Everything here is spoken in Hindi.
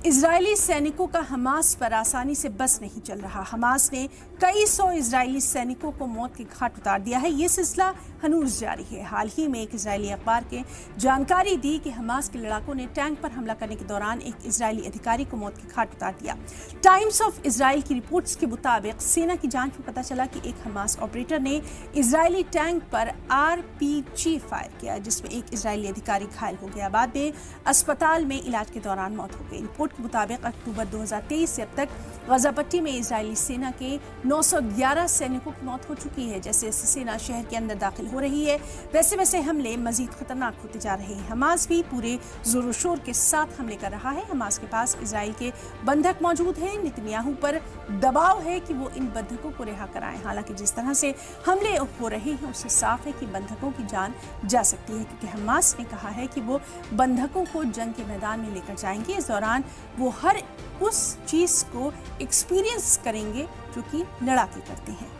इजरायली सैनिकों का हमास पर आसानी से बस नहीं चल रहा। हमास ने कई सौ इजरायली सैनिकों को मौत के घाट उतार दिया है। ये सिलसिला हनूज जारी है। हाल ही में एक इजरायली अखबार के जानकारी दी कि हमास के लड़ाकों ने टैंक पर हमला करने के दौरान एक इजरायली अधिकारी को मौत के घाट उतार दिया। टाइम्स ऑफ इजराइल की रिपोर्ट्स के मुताबिक सेना की जांच में पता चला कि एक हमास ऑपरेटर ने इजरायली टैंक पर RPG फायर किया, जिसमें एक इजरायली अधिकारी घायल हो गया। बाद में अस्पताल में इलाज के दौरान मौत हो गई। रिपोर्ट के मुताबिक अक्टूबर 2023 से अब तक गजा पट्टी में इजरायली सेना के 911 सैनिकों की मौत हो चुकी है। जैसे जैसे सेना शहर के अंदर दाखिल हो रही है, वैसे वैसे हमले मजीद खतरनाक होते जा रहे हैं। हमास भी पूरे जोरों शोर के साथ हमले कर रहा है। हमास के पास इजराइल के बंधक मौजूद हैं। नेतन्याहू पर दबाव है कि वो इन बंधकों को रिहा कराएं। हालांकि जिस तरह से हमले हो रहे हैं, उससे साफ है कि बंधकों की जान जा सकती है, क्योंकि हमास ने कहा है कि वो बंधकों को जंग के मैदान में लेकर जाएंगे। इस दौरान वो हर उस चीज को एक्सपीरियंस करेंगे जो कि लड़ाके करते हैं।